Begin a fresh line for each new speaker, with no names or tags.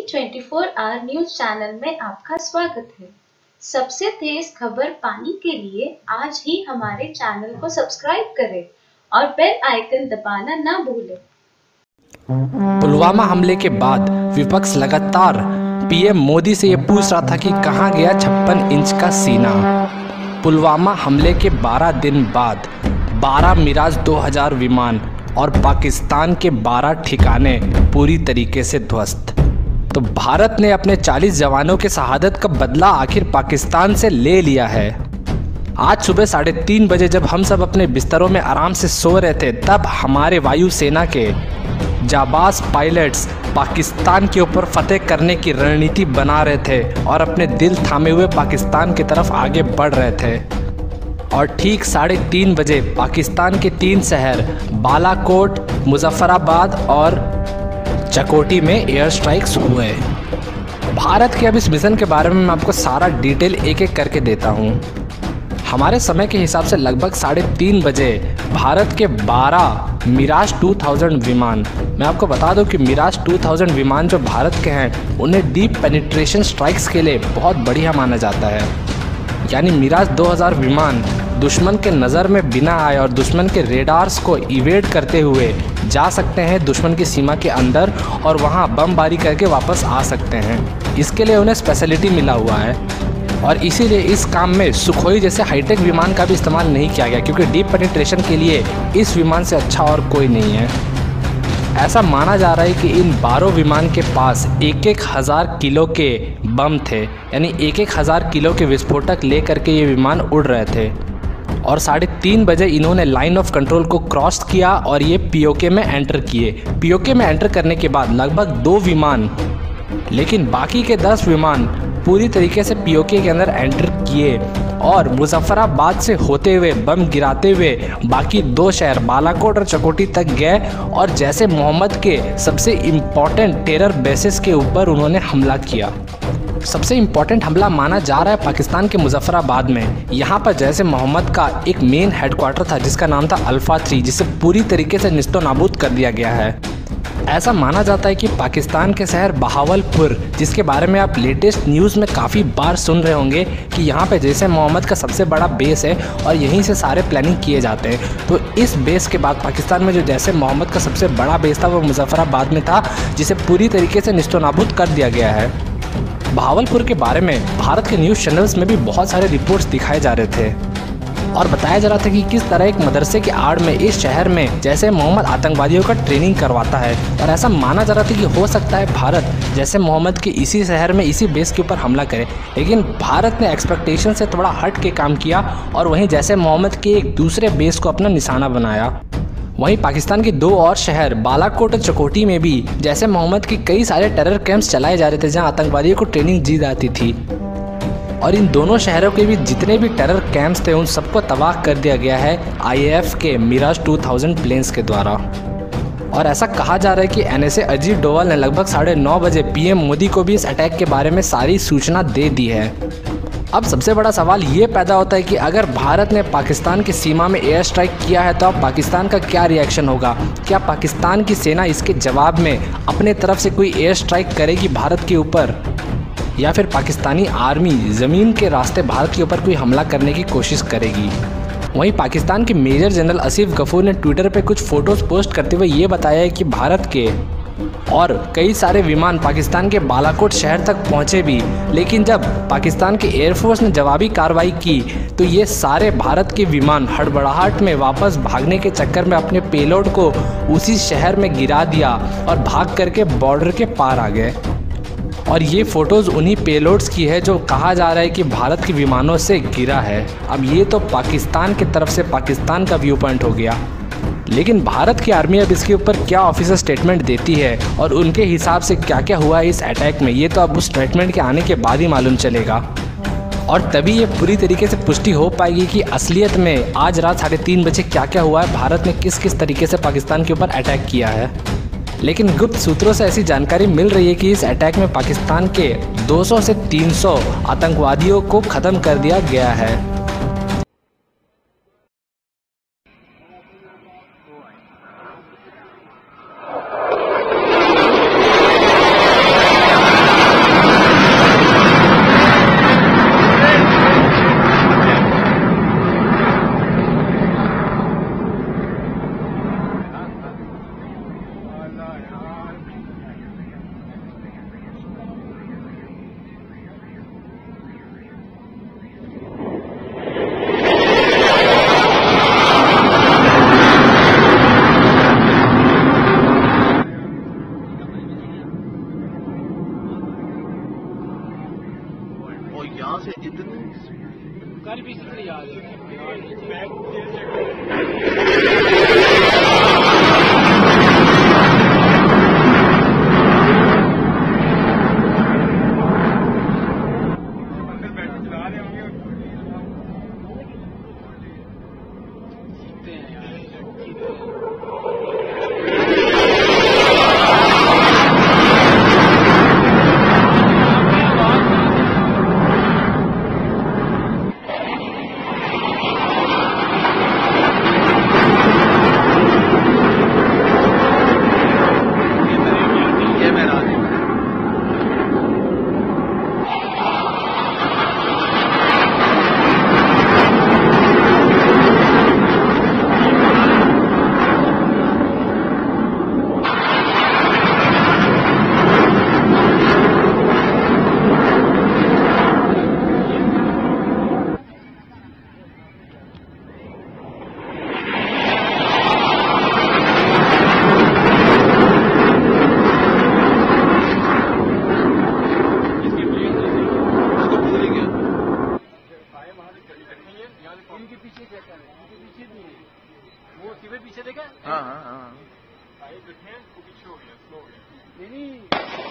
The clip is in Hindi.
24 आवर न्यूज चैनल में आपका स्वागत है। सबसे तेज खबर पाने के लिए आज ही हमारे चैनल को सब्सक्राइब करें और बेल आइकन दबाना ना भूलें।
पुलवामा हमले के बाद विपक्ष लगातार पीएम मोदी से ये पूछ रहा था कि कहां गया 56 इंच का सीना। पुलवामा हमले के 12 दिन बाद 12 मिराज 2000 विमान और पाकिस्तान के 12 ठिकाने पूरी तरीके से ध्वस्त। तो भारत ने अपने 40 जवानों के शहादत का बदला आखिर पाकिस्तान से ले लिया है। आज सुबह 3:30 बजे जब हम सब अपने बिस्तरों में आराम से सो रहे थे, तब हमारे वायुसेना के जाबाज पायलट्स पाकिस्तान के ऊपर फतेह करने की रणनीति बना रहे थे और अपने दिल थामे हुए पाकिस्तान की तरफ आगे बढ़ रहे थे। और ठीक 3:30 बजे पाकिस्तान के 3 शहर बालाकोट, मुजफ्फराबाद और चकोटी में एयर स्ट्राइक्स हुए। भारत के अब इस मिशन के बारे में मैं आपको सारा डिटेल एक एक करके देता हूँ। हमारे समय के हिसाब से लगभग 3:30 बजे भारत के 12 मिराज 2000 विमान, मैं आपको बता दूं कि मिराज 2000 विमान जो भारत के हैं उन्हें डीप पेनिट्रेशन स्ट्राइक्स के लिए बहुत बढ़िया माना जाता है। यानी मिराज 2000 विमान दुश्मन के नज़र में बिना आए और दुश्मन के रेडार्स को इवेड करते हुए जा सकते हैं दुश्मन की सीमा के अंदर और वहां बमबारी करके वापस आ सकते हैं। इसके लिए उन्हें स्पेशलिटी मिला हुआ है और इसीलिए इस काम में सुखोई जैसे हाईटेक विमान का भी इस्तेमाल नहीं किया गया, क्योंकि डीप पेनिट्रेशन के लिए इस विमान से अच्छा और कोई नहीं है। ऐसा माना जा रहा है कि इन 12 विमान के पास 1,000 किलो के बम थे, यानी 1,000 किलो के विस्फोटक लेकर के ये विमान उड़ रहे थे। और 3:30 बजे इन्होंने लाइन ऑफ कंट्रोल को क्रॉस किया और ये पीओके में एंटर किए। पीओके में एंटर करने के बाद लगभग 2 विमान, लेकिन बाकी के 10 विमान पूरी तरीके से पीओके के अंदर एंटर किए और मुजफ्फराबाद से होते हुए बम गिराते हुए बाकी 2 शहर बालाकोट और चकोटी तक गए और जैसे मोहम्मद के सबसे इम्पॉर्टेंट टेरर बेसिस के ऊपर उन्होंने हमला किया। सबसे इम्पॉर्टेंट हमला माना जा रहा है पाकिस्तान के मुजफ्फराबाद में। यहाँ पर जैसे मोहम्मद का एक मेन हेडक्वार्टर था जिसका नाम था अल्फा 3, जिसे पूरी तरीके से निस्तो नाबूद कर दिया गया है। ऐसा माना जाता है कि पाकिस्तान के शहर बहावलपुर, जिसके बारे में आप लेटेस्ट न्यूज़ में काफ़ी बार सुन रहे होंगे कि यहाँ पे जैसे मोहम्मद का सबसे बड़ा बेस है और यहीं से सारे प्लानिंग किए जाते हैं। तो इस बेस के बाद पाकिस्तान में जो जैसे मोहम्मद का सबसे बड़ा बेस था वो मुजफ्फराबाद में था, जिसे पूरी तरीके से निस्तो नाबूद कर दिया गया है। बहावलपुर के बारे में भारत के न्यूज़ चैनल्स में भी बहुत सारे रिपोर्ट्स दिखाए जा रहे थे और बताया जा रहा था कि किस तरह एक मदरसे की आड़ में इस शहर में जैसे मोहम्मद आतंकवादियों का ट्रेनिंग करवाता है। और ऐसा माना जा रहा था कि हो सकता है भारत जैसे मोहम्मद के इसी शहर में इसी बेस के ऊपर हमला करे, लेकिन भारत ने एक्सपेक्टेशन से थोड़ा हट के काम किया और वहीं जैसे मोहम्मद के एक दूसरे बेस को अपना निशाना बनाया। वहीं पाकिस्तान के 2 और शहर बालाकोट और चकोटी में भी जैसे मोहम्मद के कई सारे टेरर कैंप्स चलाए जा रहे थे जहां आतंकवादियों को ट्रेनिंग दी जाती थी। और इन दोनों शहरों के भी जितने भी टेरर कैंप्स थे उन सबको तबाह कर दिया गया है आईएएफ के मिराज 2000 प्लेन्स के द्वारा। और ऐसा कहा जा रहा है कि एनएसए अजीत डोवाल ने लगभग 9:30 बजे पीएम मोदी को भी इस अटैक के बारे में सारी सूचना दे दी है। अब सबसे बड़ा सवाल ये पैदा होता है कि अगर भारत ने पाकिस्तान की सीमा में एयर स्ट्राइक किया है तो अब पाकिस्तान का क्या रिएक्शन होगा? क्या पाकिस्तान की सेना इसके जवाब में अपने तरफ से कोई एयर स्ट्राइक करेगी भारत के ऊपर, या फिर पाकिस्तानी आर्मी ज़मीन के रास्ते भारत के ऊपर कोई हमला करने की कोशिश करेगी? वहीं पाकिस्तान के मेजर जनरल आसिफ गफूर ने ट्विटर पे कुछ फ़ोटोज़ पोस्ट करते हुए ये बताया है कि भारत के और कई सारे विमान पाकिस्तान के बालाकोट शहर तक पहुंचे भी, लेकिन जब पाकिस्तान के एयरफोर्स ने जवाबी कार्रवाई की तो ये सारे भारत के विमान हड़बड़ाहट में वापस भागने के चक्कर में अपने पेलोड को उसी शहर में गिरा दिया और भाग करके बॉर्डर के पार आ गए। और ये फ़ोटोज़ उन्हीं पेलोड्स की है जो कहा जा रहा है कि भारत के विमानों से गिरा है। अब ये तो पाकिस्तान की तरफ से पाकिस्तान का व्यू पॉइंट हो गया, लेकिन भारत की आर्मी अब इसके ऊपर क्या ऑफिशियल स्टेटमेंट देती है और उनके हिसाब से क्या क्या हुआ है इस अटैक में, ये तो अब उस स्टेटमेंट के आने के बाद ही मालूम चलेगा। और तभी ये पूरी तरीके से पुष्टि हो पाएगी कि असलियत में आज रात 3:30 बजे क्या क्या हुआ है, भारत ने किस किस तरीके से पाकिस्तान के ऊपर अटैक किया है। लेकिन गुप्त सूत्रों से ऐसी जानकारी मिल रही है कि इस अटैक में पाकिस्तान के 200 से 300 आतंकवादियों को ख़त्म कर दिया गया है। कल भी इसलिए याद इनके पीछे क्या कर रहे हैं? इनके पीछे भी है वो सीधे पीछे देखा। हाँ हाँ हाँ पीछे हो गया, स्लो हो गया। नहीं